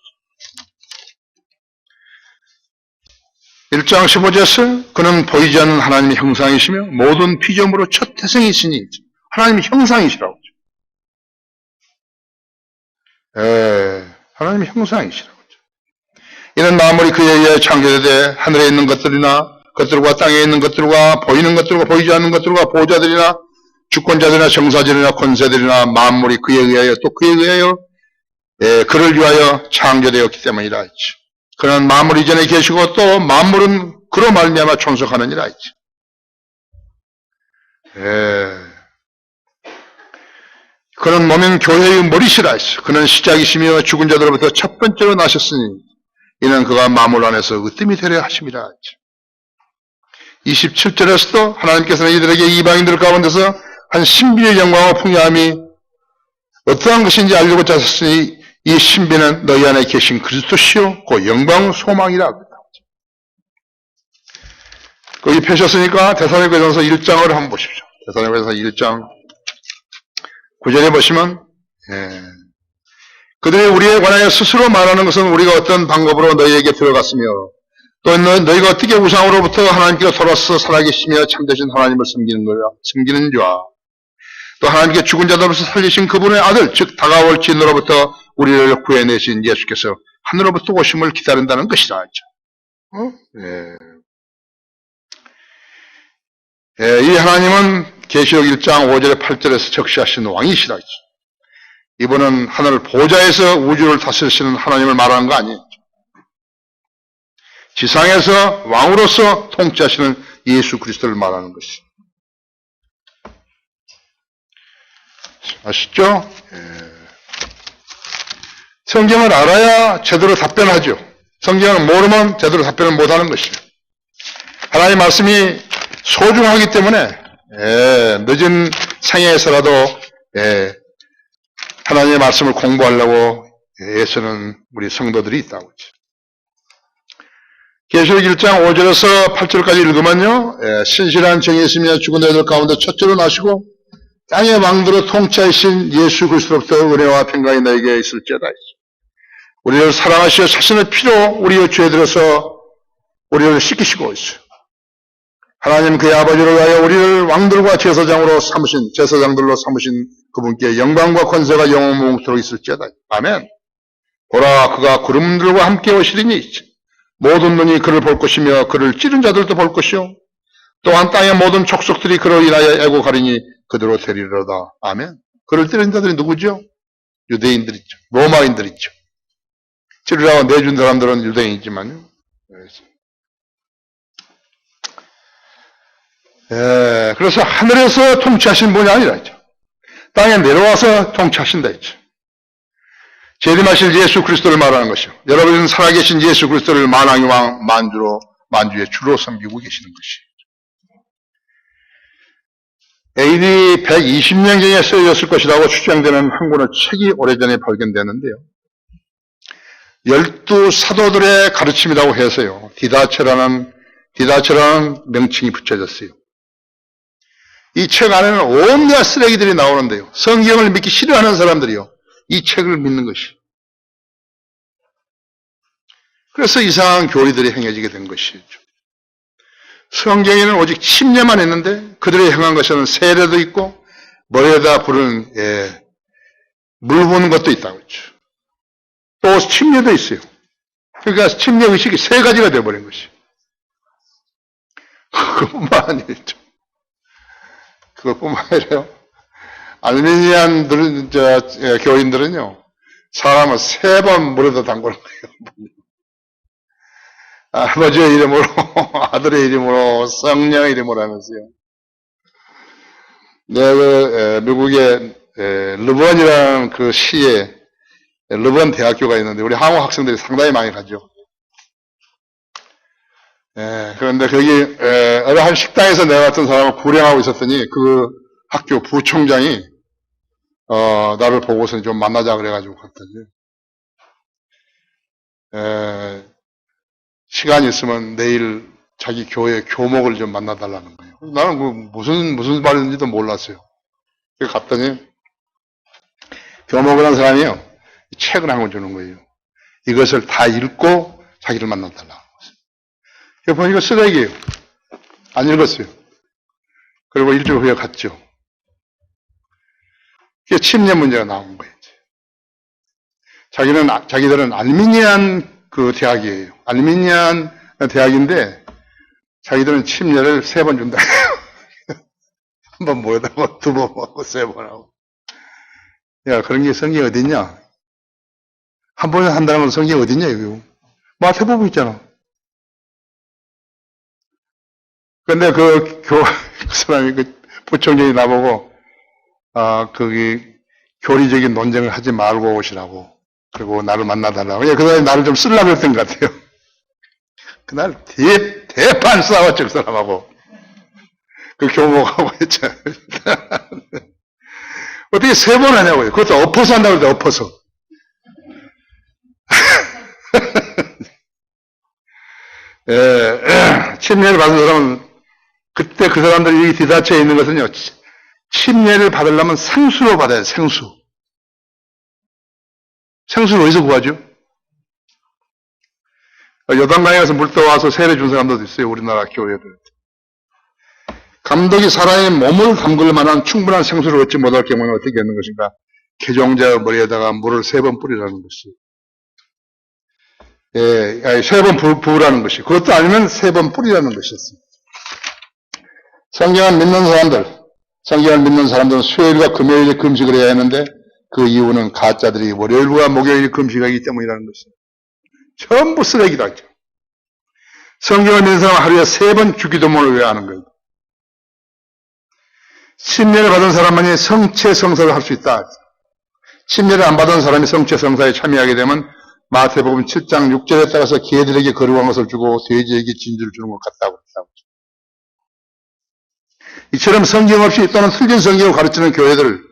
Speaker 1: 1장 15절에서 그는 보이지 않는 하나님의 형상이시며 모든 피조물로 첫 태생이시니 하나님의 형상이시라고. 하나님의 형상이시라고. 이는 만물이 그에 의해 창조되되 하늘에 있는 것들과 땅에 있는 것들과 보이는 것들과 보이지 않는 것들과 보호자들이나 주권자들이나 정사들이나 권세들이나 만물이 그에 의하여 또 그에 의하여 그를 위하여 창조되었기 때문이라 했지. 그는 만물 이전에 계시고 또 만물은 그로 말미암아 존속하느니라 했지. 그는 몸인 교회의 머리시라 했어. 그는 시작이시며 죽은 자들로부터 첫 번째로 나셨으니 이는 그가 만물 안에서 으뜸이 되려 하심이라 했지. 27절에서도 하나님께서는 이들에게 이방인들 가운데서 한 신비의 영광과 풍요함이 어떠한 것인지 알려고자 하셨으니 이 신비는 너희 안에 계신 그리스도시요 그 영광 소망이라. 거기 펴셨으니까 데살로니가전서 1장을 한번 보십시오. 데살로니가전서 1장 9절에 보시면 그들이 우리에 관하여 스스로 말하는 것은 우리가 어떤 방법으로 너희에게 들어갔으며 또 너희가 어떻게 우상으로부터 하나님께로 돌아서 살아계시며 참되신 하나님을 섬기는 자와 또 하나님께 죽은 자들로부터 살리신 그분의 아들 즉 다가올 진노로부터 우리를 구해내신 예수께서 하늘로부터 오심을 기다린다는 것이라 하죠. 이 하나님은 계시록 1장 5절에 8절에서 적시하신 왕이시라 하죠. 이분은 하늘 보좌에서 우주를 다스리시는 하나님을 말하는 거 아니에요. 지상에서 왕으로서 통치하시는 예수 그리스도를 말하는 것이. 아시죠? 성경을 알아야 제대로 답변하죠. 성경을 모르면 제대로 답변을 못하는 것이에요. 하나님의 말씀이 소중하기 때문에 늦은 상해에서라도 하나님의 말씀을 공부하려고 애쓰는 우리 성도들이 있다고 했죠. 계시록 1장 5절에서 8절까지 읽으면요. 신실한 정의이시며 죽은 자들 가운데 첫째로 나시고 땅의 왕들을 통치하신 예수 그리스도로부터 은혜와 평강이 너에게 있을지어다. 우리를 사랑하시어 자신의 피로 우리의 죄에 들어서 우리를 씻기시고 있어요. 하나님 그의 아버지를 위하여 우리를 왕들과 제사장들로 삼으신 그분께 영광과 권세가 영원무궁토록 있을지어다. 아멘. 보라 그가 구름들과 함께 오시리니 모든 눈이 그를 볼 것이며 그를 찌른 자들도 볼 것이요 또한 땅의 모든 족속들이 그로 인하여 애곡하리니 그대로 되리로다. 아멘. 그를 찌른 자들이 누구죠? 유대인들이죠. 로마인들이죠. 찌르라고 내준 사람들은 유대인이지만요. 그래서 하늘에서 통치하신 분이 아니라 했죠. 땅에 내려와서 통치하신다 했죠. 재림하실 예수 그리스도를 말하는 것이요. 여러분은 살아계신 예수 그리스도를 만왕의 왕 만주의 주로 섬기고 계시는 것이에요. AD 120년경에 쓰여졌을 것이라고 추정되는 한 권의 책이 오래전에 발견되는데요. 12사도들의 가르침이라고 해서요. 디다처라는 명칭이 붙여졌어요. 이 책 안에는 온갖 쓰레기들이 나오는데요. 성경을 믿기 싫어하는 사람들이요. 이 책을 믿는 것이. 그래서 이상한 교리들이 행해지게 된 것이죠. 성경에는 오직 침례만 있는데 그들이 행한 것에는 세례도 있고 머리에다 부르는 물 부는 것도 있다고 했죠. 또 침례도 있어요. 그러니까 침례 의식이 세 가지가 되어버린 것이에요. 그것뿐만 아니죠. 그것뿐만 아니라요. 알미니안 교인들은요, 사람을 3번 물에다 담그는 거예요. 아버지의 이름으로, 아들의 이름으로, 성령의 이름으로 하면서요. 미국의 르번이라는 그 시에 르번 대학교가 있는데 우리 한국 학생들이 상당히 많이 가죠. 그런데 거기 어느 한 식당에서 내가 같은 사람을 불행하고 있었더니 그 학교 부총장이 나를 보고서 좀 만나자 그래가지고 갔더니, 시간이 있으면 내일 자기 교회 교목을 좀 만나달라는 거예요. 나는 무슨 말인지도 몰랐어요. 갔더니, 교목을 한 사람이요. 책을 한 권 주는 거예요. 이것을 다 읽고 자기를 만나달라고. 보니까 쓰레기예요. 안 읽었어요. 그리고 일주일 후에 갔죠. 그게 침례 문제가 나온 거예요. 자기들은 알미니안 그 대학이에요. 알미니안 대학인데, 자기들은 침례를 3번 준다. 한 번 모여다고, 2번 하고, 3번 하고. 야, 그런 게 성경에 어딨냐? 한 번에 한다는 건 성경에 어딨냐, 이거. 마태복음 있잖아. 근데 그 사람이 그 부총장이 나보고, 거기 교리적인 논쟁을 하지 말고 오시라고. 그리고 나를 만나달라고. 그 사람이 나를 좀 쓰려고 했던 것 같아요. 그날 대판 싸웠죠, 그 사람하고. 그 교목하고 했잖아요. 어떻게 3번 하냐고요. 그것도 엎어서 한다고 그러죠, 엎어서. 침례를 받은 사람은, 그때 그 사람들이 여기 뒤닫혀 있는 것은요, 침례를 받으려면 생수로 받아야 돼요, 생수. 생수를 어디서 구하죠? 요단강에 가서 물 떠와서 세례 준 사람도 있어요, 우리나라 교회들. 감독이 사람의 몸을 담글 만한 충분한 생수를 얻지 못할 경우는 어떻게 하는 것인가? 개종자의 머리에다가 물을 3번 뿌리라는 것이. 3번 부으라는 것이. 그것도 아니면 3번 뿌리라는 것이었습니다. 성경을 믿는 사람들은 수요일과 금요일에 금식을 해야 하는데, 그 이유는 가짜들이 월요일과 목요일에 금식하기 때문이라는 것이에요. 전부 쓰레기다. 성경을 믿는 사람은 하루에 3번 주기도문을 외워야 하는 거예요. 침례를 받은 사람만이 성체성사를 할 수 있다. 침례를 안 받은 사람이 성체성사에 참여하게 되면 마태복음 7장 6절에 따라서 개들에게 거룩한 것을 주고 돼지에게 진주를 주는 것 같다고 했다고. 이처럼 성경 없이 또는 틀린 성경을 가르치는 교회들을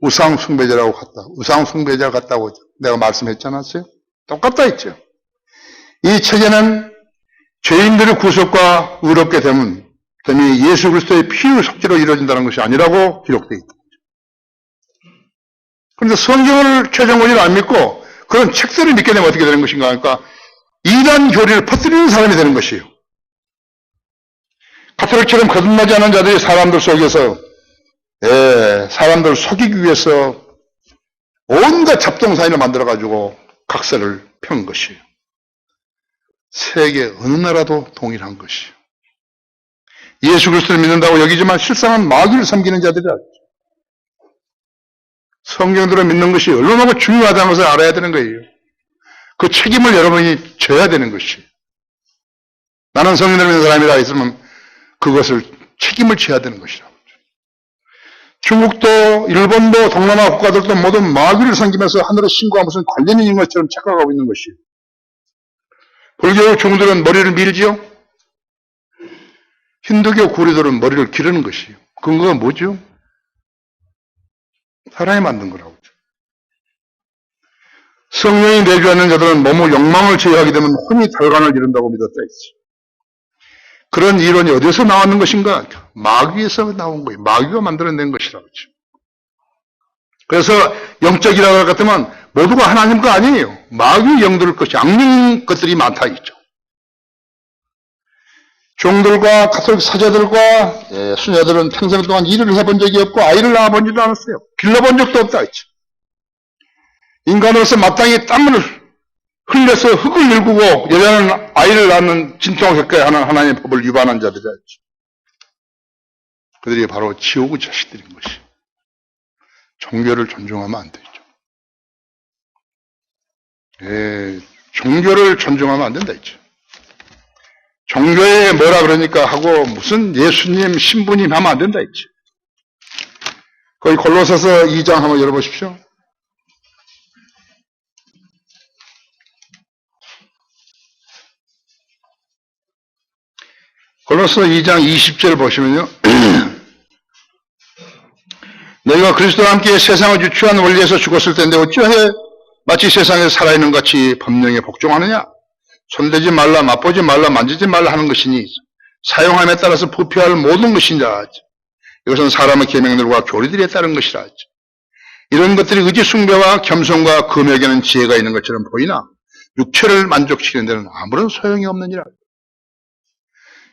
Speaker 1: 우상 숭배자라고 갔다. 우상 숭배자 같다고 내가 말씀했지 않았어요? 똑같다 했죠. 이 책에는 죄인들의 구속과 의롭게 됨이 예수 그리스도의 피의 속죄로 이루어진다는 것이 아니라고 기록되어 있다. 그런데 성경을 최종 원리를 안 믿고 그런 책들을 믿게 되면 어떻게 되는 것인가 하니까 이단 교리를 퍼뜨리는 사람이 되는 것이에요. 가톨릭처럼 거듭나지 않은 자들이 사람들 속에서 사람들을 속이기 위해서 온갖 잡동사니를 만들어가지고 각설을 펴는 것이에요. 세계 어느 나라도 동일한 것이에요. 예수 그리스도를 믿는다고 여기지만 실상은 마귀를 섬기는 자들이라. 성경대로 믿는 것이 얼마나 중요하다는 것을 알아야 되는 거예요. 그 책임을 여러분이 져야 되는 것이에요. 나는 성경대로 믿는 사람이라 했으면 그것을 책임을 져야 되는 것이라고. 중국도 일본도 동남아 국가들도 모두 마귀를 섬기면서 하늘의 신과 무슨 관련이 있는 것처럼 착각하고 있는 것이에요. 불교 중들은 머리를 밀지요. 힌두교 구리들은 머리를 기르는 것이에요. 근거가 뭐죠? 사람이 만든 거라고. 성령이 내주하는 자들은 몸의 욕망을 제어하게 되면 혼이 달관을 이룬다고 믿었다 했어요. 그런 이론이 어디서 나왔는 것인가? 마귀에서 나온 거예요. 마귀가 만들어낸 것이라고 했죠. 그래서 영적이라고 할 것 같으면 모두가 하나님 거 아니에요. 마귀 영들 것이 악령 것들이 많다 있죠. 종들과 가톨릭 사제들과 수녀들은 평생 동안 일을 해본 적이 없고 아이를 낳아본 적도 않았어요. 길러본 적도 없다 했죠. 인간으로서 마땅히 땀을 흘려서 흙을 일구고 여자는 아이를 낳는 진통을 겪어야 하는 하나님의 법을 위반한 자들이라 했죠. 그들이 바로 지옥의 자식들인 것이. 종교를 존중하면 안 되죠. 종교를 존중하면 안 된다 했죠. 종교에 뭐라 그러니까 하고 무슨 예수님, 신부님 하면 안 된다 했죠. 거기 골로새서 2장 한번 열어보십시오. 골로새 2장 20절 보시면요. 너희가 그가 그리스도와 함께 세상을 유추한 원리에서 죽었을 텐데 어찌해 마치 세상에 살아있는 것 같이 법령에 복종하느냐? 손대지 말라, 맛보지 말라, 만지지 말라 하는 것이니 사용함에 따라서 부패할 모든 것이니라. 이것은 사람의 계명들과 교리들에 따른 것이라. 이런 것들이 의지 숭배와 겸손과 금욕에는 지혜가 있는 것처럼 보이나 육체를 만족시키는 데는 아무런 소용이 없느니라.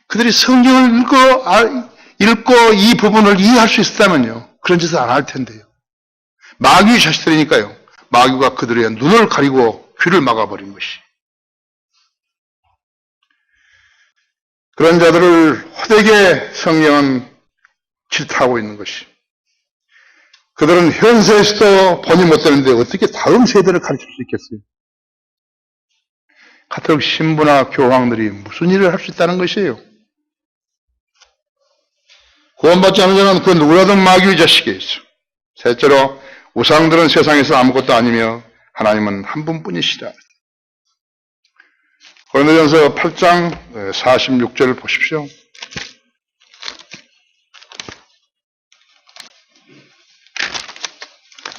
Speaker 1: 그들이 성경을 읽고 이 부분을 이해할 수 있었다면요, 그런 짓을 안 할 텐데요. 마귀의 자식들이니까요. 마귀가 그들의 눈을 가리고 귀를 막아버린 것이. 그런 자들을 호되게 성경은 질타하고 있는 것이. 그들은 현세에서도 본이 못 되는데 어떻게 다음 세대를 가르칠 수 있겠어요? 가톨릭 신부나 교황들이 무슨 일을 할 수 있다는 것이에요? 구원받지 않은 자는 그 누구라도 마귀의 자식이에요. 셋째로 우상들은 세상에서 아무것도 아니며 하나님은 한 분뿐이시다. 고린도전서 8장 46절을 보십시오.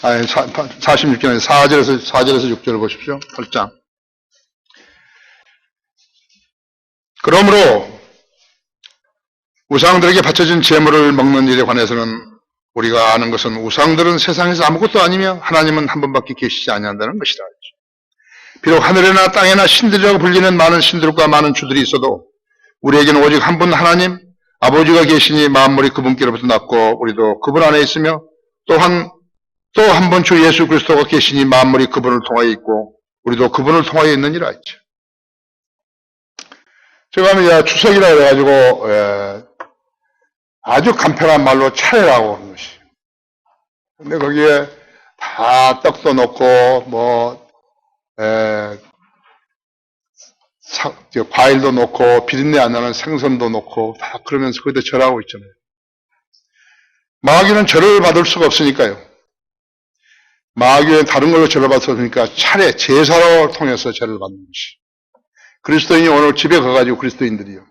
Speaker 1: 아니, 46절에 4절에서 6절을 보십시오. 8장. 그러므로 우상들에게 바쳐진 제물을 먹는 일에 관해서는 우리가 아는 것은 우상들은 세상에서 아무것도 아니며 하나님은 한 분밖에 계시지 아니한다는 것이다. 비록 하늘에나 땅에나 신들이라고 불리는 많은 신들과 많은 주들이 있어도 우리에게는 오직 한 분 하나님 아버지가 계시니 만물이 그분께로부터 났고 우리도 그분 안에 있으며 또 한 분 주 예수 그리스도가 계시니 만물이 그분을 통하여 있고 우리도 그분을 통하여 있느니라 했죠. 제가 하면 추석이라 해가지고 아주 간편한 말로 차례라고 하는 것이. 근데 거기에 다 떡도 넣고 과일도 넣고 비린내 안 나는 생선도 넣고 다 그러면서 거기다 절하고 있잖아요. 마귀는 절을 받을 수가 없으니까요. 마귀는 다른 걸로 절을 받을 수 없으니까 차례, 제사로 통해서 절을 받는 것이. 그리스도인이 오늘 집에 가가지고 그리스도인들이요.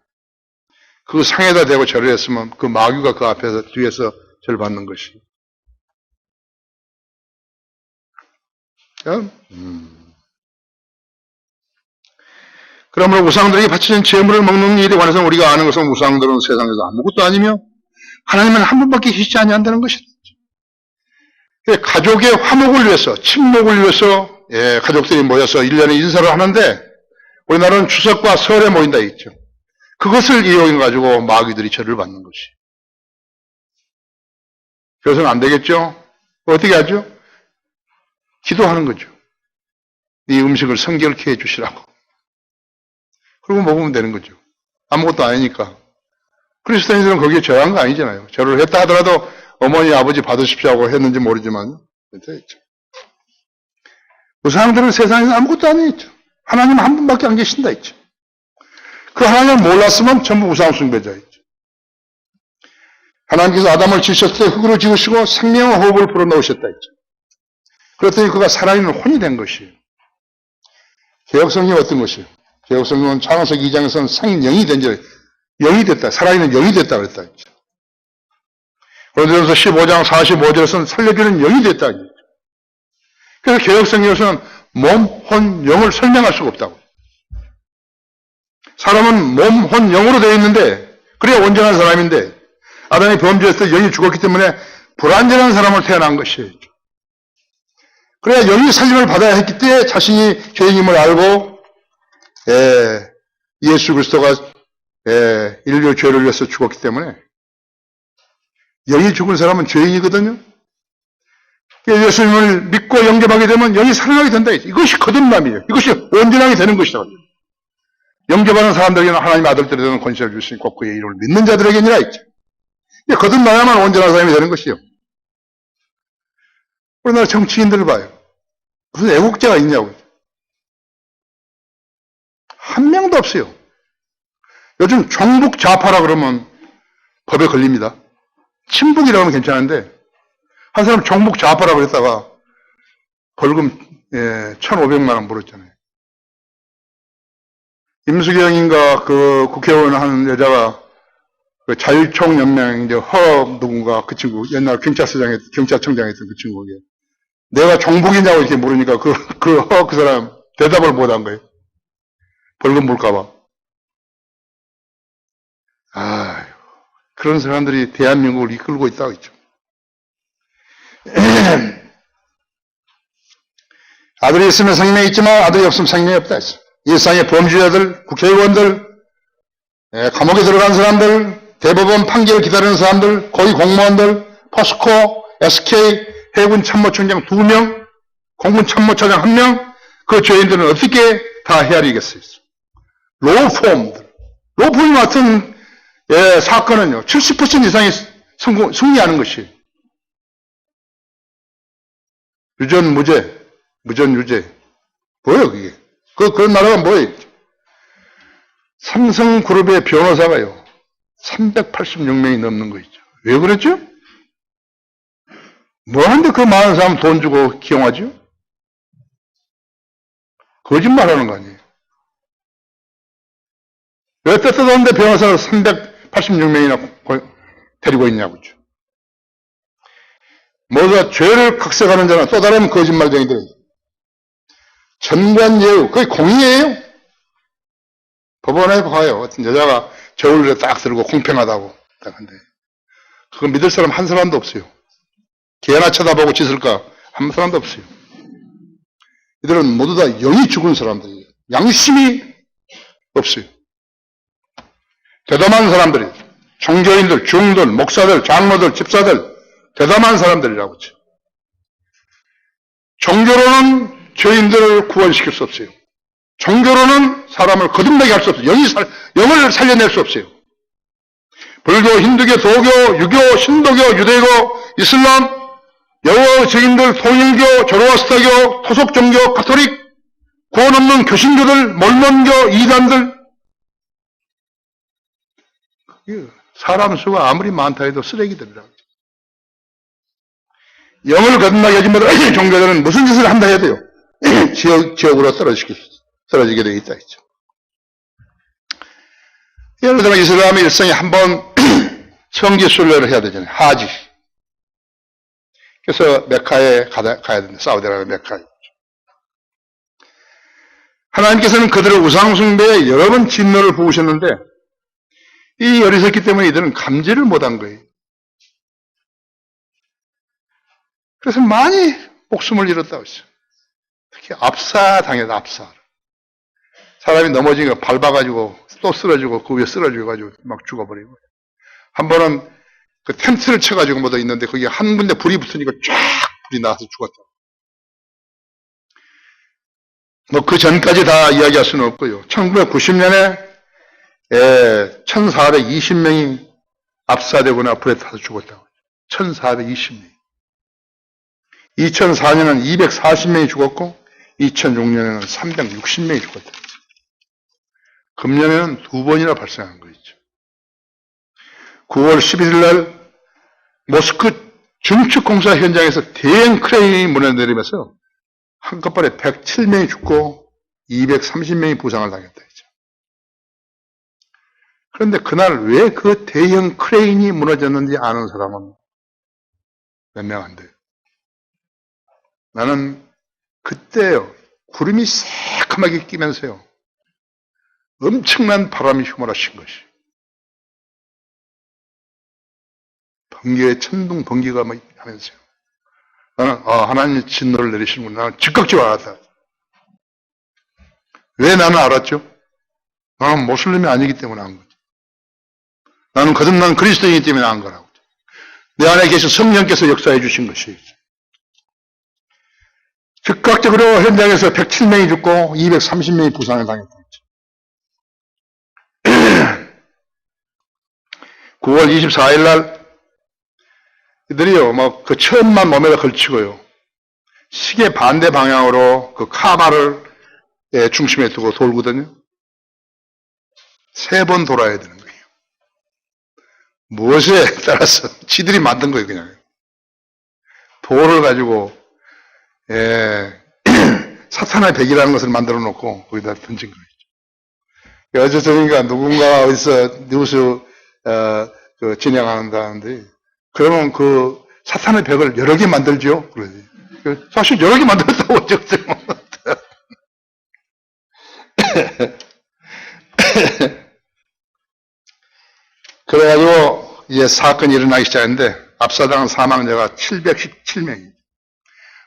Speaker 1: 그 상에다 대고 절을 했으면 그 마귀가 그 앞에서 뒤에서 절을 받는 것이. 그러므로 우상들에게 바쳐진 제물을 먹는 일에 관해서 우리가 아는 것은 우상들은 세상에서 아무것도 아니며 하나님은 한 분밖에 계시지 아니한다는 것이다. 가족의 화목을 위해서, 친목을 위해서 가족들이 모여서 1년에 인사를 하는데 우리나라는 추석과 설에 모인다 했죠. 그것을 이용해가지고 마귀들이 절을 받는 것이. 그래서는 안 되겠죠? 어떻게 하죠? 기도하는 거죠. 이 음식을 성결케 해주시라고. 그리고 먹으면 되는 거죠. 아무것도 아니니까. 그리스도인들은 거기에 절한 거 아니잖아요. 절을 했다 하더라도 어머니, 아버지 받으십시오 하고 했는지 모르지만, 됐죠. 우상들은 세상에서 아무것도 아니죠. 하나님 한 분밖에 안 계신다 했죠. 그 하나님을 몰랐으면 전부 우상 숭배자였죠. 하나님께서 아담을 지으셨을 때 흙으로 지으시고 생명의 호흡을 불어넣으셨다 했죠. 그랬더니 그가 살아있는 혼이 된 것이에요. 개혁성경이 어떤 것이에요? 개혁성경은 창세기 2장에서는 생명이 된 자, 영이 됐다, 살아있는 영이 됐다 그랬다 했죠. 고린도전서 15장 45절에서는 살려주는 영이 됐다 했죠. 그래서 개혁성경에서는 몸, 혼, 영을 설명할 수가 없다고. 사람은 몸, 혼, 영으로 되어 있는데 그래야 온전한 사람인데 아담이 범죄했을 때 영이 죽었기 때문에 불완전한 사람을 태어난 것이에요. 그래야 영이 살림을 받아야 했기 때문에 자신이 죄인임을 알고 예수 그리스도가 인류 죄를 위해서 죽었기 때문에 영이 죽은 사람은 죄인이거든요. 예수님을 믿고 영접하게 되면 영이 살아나게 된다. 이것이 거듭남이에요. 이것이 온전하게 되는 것이다. 영접하는 사람들에게는 하나님의 아들들에 대한 권세를 주시니 곧 그의 이름을 믿는 자들에게니라 했죠. 거듭나야만 온전한 사람이 되는 것이요. 우리나라 정치인들을 봐요. 무슨 애국자가 있냐고. 한 명도 없어요. 요즘 종북 좌파라 그러면 법에 걸립니다. 친북이라고 하면 괜찮은데 한 사람 종북 좌파라 그랬다가 벌금 1,500만 원 물었잖아요. 임수경인가 그 국회의원 하는 여자가 그 자유총연맹, 이제 누군가 그 친구, 옛날 경찰청장에 있던 그 친구에게 내가 종북이냐고 이렇게 물으니까 그 사람 대답을 못 한 거예요. 벌금 물까봐. 그런 사람들이 대한민국을 이끌고 있다고 했죠. 아들이 있으면 생명이 있지만 아들이 없으면 생명이 없다 했어. 일상의 범죄자들, 국회의원들, 감옥에 들어간 사람들, 대법원 판결을 기다리는 사람들, 고위 공무원들, 포스코, SK, 해군 참모총장 2명, 공군 참모차장 1명, 그 죄인들은 어떻게 다 헤아리겠어요? 로펌 같은 사건은요, 70% 이상이 승리하는 것이에요. 유전, 유죄. 뭐예요, 그게? 그런 나라가 뭐예요? 삼성그룹의 변호사가요, 386명이 넘는 거 있죠. 왜 그랬죠? 뭐 하는데 그 많은 사람 돈 주고 기용하죠? 거짓말 하는 거 아니에요. 왜 뜯어놓는데 변호사를 386명이나 데리고 있냐고죠. 모두가 죄를 각색하는 자는 또 다른 거짓말쟁이들. 전관예우, 그게 공의예요? 법원에 봐요. 어떤 여자가 저울을 딱 들고 공평하다고 딱 한데, 그거 믿을 사람 한 사람도 없어요. 개나 쳐다보고 짖을까? 한 사람도 없어요. 이들은 모두 다 영이 죽은 사람들이에요. 양심이 없어요. 대담한 사람들이, 종교인들, 중들, 목사들, 장로들, 집사들, 대담한 사람들이라고 하죠. 종교로는 죄인들을 구원시킬 수 없어요. 종교로는 사람을 거듭나게 할 수 없어요. 영을 살려낼 수 없어요. 불교, 힌두교, 도교, 유교, 신도교, 유대교, 이슬람, 여호 증인들, 통일교, 조로아스터교, 토속종교, 가톨릭, 구원 없는 교신교들, 몰몬교, 이단들. 사람 수가 아무리 많다 해도 쓰레기들이라고. 영을 거듭나게 하지 못한 종교들은 무슨 짓을 한다 해도요, 지옥으로 떨어지게 되어 있다 했죠. 예를 들면 이슬람의 일생에 한번 성지 순례를 해야 되잖아요. 하지. 그래서 메카에 가야 된다. 사우디아라비아 메카에. 하나님께서는 그들의 우상숭배에 여러 번 진노를 부으셨는데, 이 어리석기 때문에 이들은 감지를 못한 거예요. 그래서 많이 목숨을 잃었다고 했어요. 특히 압사당해서 압사. 사람이 넘어지니까 밟아가지고 또 쓰러지고 그 위에 쓰러져가지고 막 죽어버리고. 한 번은 그 텐트를 쳐가지고 뭐도 있는데 거기에 한 군데 불이 붙으니까 쫙 불이 나와서 죽었다. 뭐 그 전까지 다 이야기할 수는 없고요. 1990년에 1420명이 압사되거나 불에 타서 죽었다고. 1420명. 2004년은 240명이 죽었고 2006년에는 360명이 죽었다. 금년에는 2번이나 발생한 거 있죠. 9월 11일 날 모스크 증축공사 현장에서 대형 크레인이 무너내리면서 한꺼번에 107명이 죽고 230명이 부상을 당했다 했죠. 그런데 그날 왜 그 대형 크레인이 무너졌는지 아는 사람은 몇 명 안 돼요. 나는 그때요, 구름이 새카맣게 끼면서요, 엄청난 바람이 휘몰아친 것이. 번개의 천둥 번개가 막 하면서요. 나는, 하나님이 진노를 내리시는구나. 나는 즉각적으로 알았다. 왜 나는 알았죠? 나는 모슬림이 아니기 때문에 안 거죠. 나는 거듭난 그리스도인이기 때문에 안 거라고. 내 안에 계신 성령께서 역사해 주신 것이. 즉각적으로 현장에서 107명이 죽고 230명이 부상을 당했다. 9월 24일 날 이들이요, 뭐, 그 처음만 몸에다 걸치고요, 시계 반대 방향으로 그 카바를 중심에 두고 돌거든요. 3번 돌아야 되는 거예요. 무엇에 따라서 지들이 만든 거예요, 그냥. 돌을 가지고, 사탄의 백이라는 것을 만들어 놓고 거기다 던진 거예요. 어제 저니까 누군가 어디서 뉴스 진행한다는데, 그러면 그 사탄의 벽을 여러 개 만들죠. 그러지. 사실 여러 개 만들었다고 적죠. 그래가지고 이제 사건이 일어나기 시작했는데, 압사당한 사망자가 717명입니다.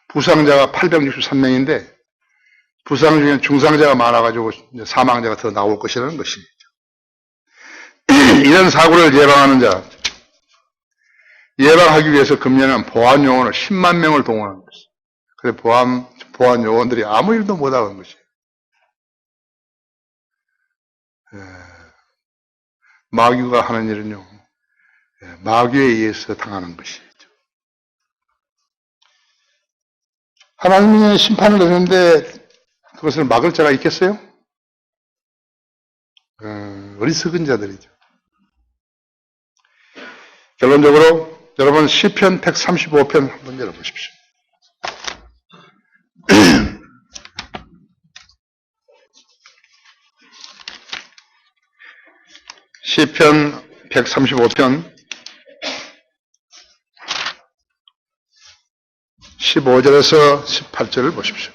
Speaker 1: 부상자가 863명인데, 부상 중에 중상자가 많아가지고 사망자가 더 나올 것이라는 것입니다. 이런 사고를 예방하는 자, 예방하기 위해서 금년에는 보안 요원을 10만 명을 동원한 것이죠. 그래서 보안 요원들이 아무 일도 못하는 것이에요. 마귀가 하는 일은요, 마귀에 의해서 당하는 것이죠. 하나님의 심판을 내렸는데 그것을 막을 자가 있겠어요? 어리석은 자들이죠. 결론적으로 여러분 시편 135편 한번 열어보십시오. 시편 135편 15절에서 18절을 보십시오.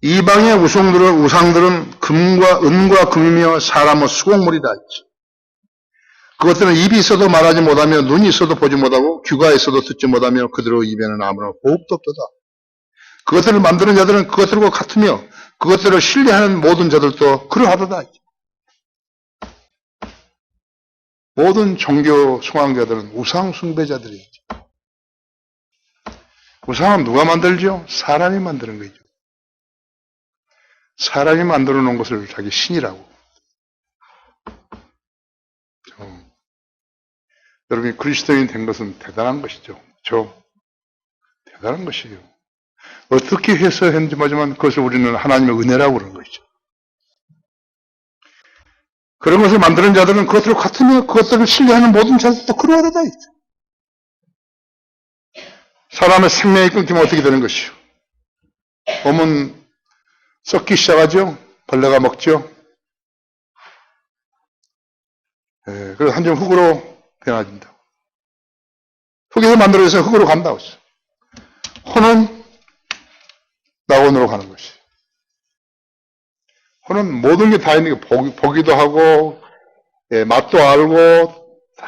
Speaker 1: 이방의 우상들은 금과 은과 금이며 사람의 수공물이다 했죠. 그것들은 입이 있어도 말하지 못하며 눈이 있어도 보지 못하고 귀가 있어도 듣지 못하며 그들의 입에는 아무런 호흡도 없도다. 그것들을 만드는 자들은 그것들과 같으며 그것들을 신뢰하는 모든 자들도 그러하도다. 모든 종교 숭앙자들은 우상 숭배자들이죠. 우상은 누가 만들죠? 사람이 만드는 거죠. 사람이 만들어 놓은 것을 자기 신이라고. 여러분이 그리스도인이 된 것은 대단한 것이죠. 대단한 것이에요. 어떻게 해서 했는지 모르지만 그것을 우리는 하나님의 은혜라고 그러는 것이죠. 그런 것을 만드는 자들은 그것들을 같으며 그것들을 신뢰하는 모든 자들도 그러하다 있죠. 사람의 생명이 끊기면 어떻게 되는 것이요? 몸은 썩기 시작하죠. 벌레가 먹죠. 그래서 한점 흙으로 변화진다. 흙에서 만들어져서 흙으로 간다고 했어요. 혼은 낙원으로 가는 것이. 혼은 모든 게 다 있는 게 보기도 하고, 맛도 알고, 다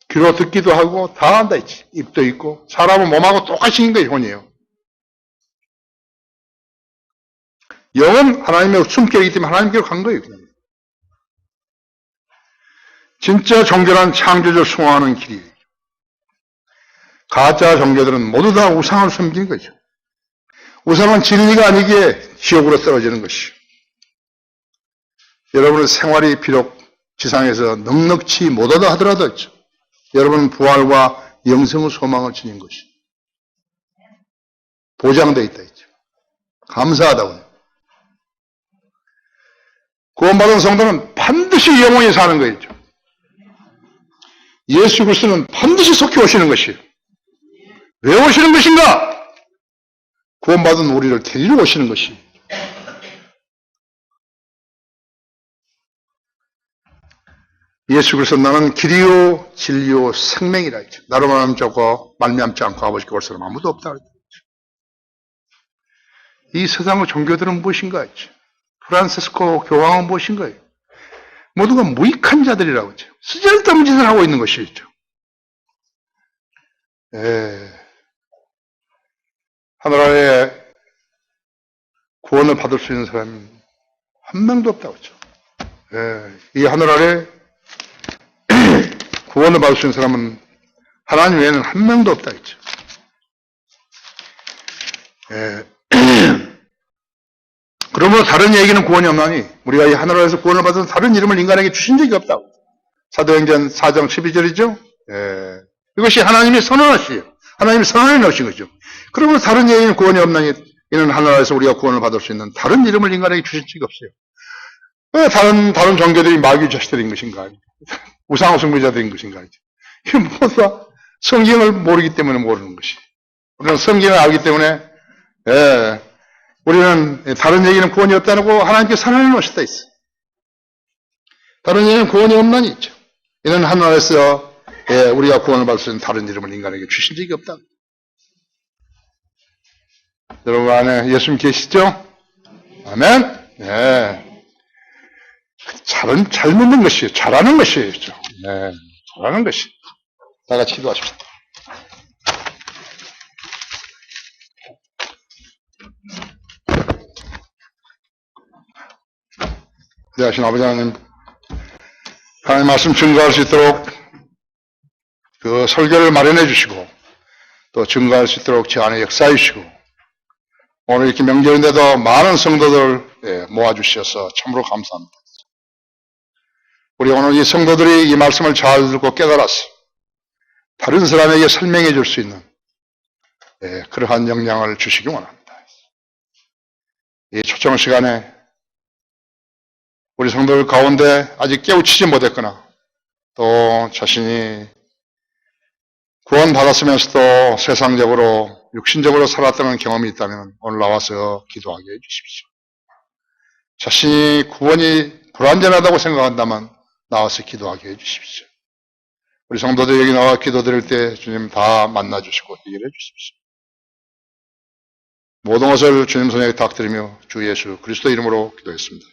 Speaker 1: 귀로 듣기도 하고, 다 한다 있지. 입도 있고, 사람은 몸하고 똑같이 있는 게 혼이에요. 영은 하나님의 숨결이기 때문에 하나님께로 간 거예요. 그냥. 진짜 종교란 창조주를 숭앙하는 길이에요. 가짜 종교들은 모두 다 우상을 섬기는 거죠. 우상은 진리가 아니기에 지옥으로 떨어지는 것이요. 여러분의 생활이 비록 지상에서 넉넉치 못하다 하더라도 여러분은 부활과 영생의 소망을 지닌 것이 보장되어 있다 했죠. 감사하다고요. 구원받은 성도는 반드시 영원히 사는 거였죠. 예수 그리스도는 반드시 속히 오시는 것이에요. 왜 오시는 것인가? 구원받은 우리를 데리러 오시는 것이. 예수 그리스도 나는 길이요 진리요 생명이라 했죠. 나로 말미암지 않고 아버지께 올 사람 아무도 없다 그랬죠. 이 세상의 종교들은 무엇인가 했죠. 프란시스코 교황은 무엇인가요? 모두가 무익한 자들이라고 했죠. 쓰잘데없는 짓을 하고 있는 것이죠. 하늘나라에 구원을 받을 수 있는 사람이 한 명도 없다고 했죠. 이 하늘나라에 구원을 받을 수 있는 사람은 하나님 외에는 한 명도 없다 했죠. 그러므로 다른 얘기는 구원이 없나니 우리가 이 하늘나라에서 구원을 받은 다른 이름을 인간에게 주신 적이 없다고. 사도행전 4장 12절이죠. 이것이 하나님이 선언하시요. 하나님이 선언해 놓으신 거죠. 그러므로 다른 얘기는 구원이 없나니 이는 하늘나라에서 우리가 구원을 받을 수 있는 다른 이름을 인간에게 주신 적이 없어요. 왜 다른 종교들이 마귀 자식들인 것인가? 우상의 숭배자들인 것인가? 이게 모두 다 성경을 모르기 때문에 모르는 것이. 우리는 성경을 알기 때문에 우리는 다른 얘기는 구원이 없다고 하나님께 선언해 놓으셨다 있어. 다른 얘기는 구원이 없나니 있죠. 이는 하늘에서 우리가 구원을 받을 수 있는 다른 이름을 인간에게 주신 적이 없다. 여러분 안에 예수님 계시죠? 아멘? 네. 잘 믿는 것이, 잘하는 것이에요. 네. 잘하는 것이. 다 같이 기도하십시다. 대하신 아버지 하나님, 하나님 말씀 증거할 수 있도록 그 설교를 마련해 주시고 또 증거할 수 있도록 제 안에 역사해 주시고 오늘 이렇게 명절인데도 많은 성도들 모아주셔서 참으로 감사합니다. 우리 오늘 이 성도들이 이 말씀을 잘 듣고 깨달아서 다른 사람에게 설명해 줄 수 있는 그러한 역량을 주시기 원합니다. 이 초청 시간에 우리 성도들 가운데 아직 깨우치지 못했거나 또 자신이 구원받았으면서도 세상적으로 육신적으로 살았다는 경험이 있다면 오늘 나와서 기도하게 해주십시오. 자신이 구원이 불완전하다고 생각한다면 나와서 기도하게 해주십시오. 우리 성도들 여기 나와 기도드릴 때 주님 다 만나주시고 해결해 주십시오. 모든 것을 주님 손에 탁드리며 주 예수 그리스도 이름으로 기도했습니다.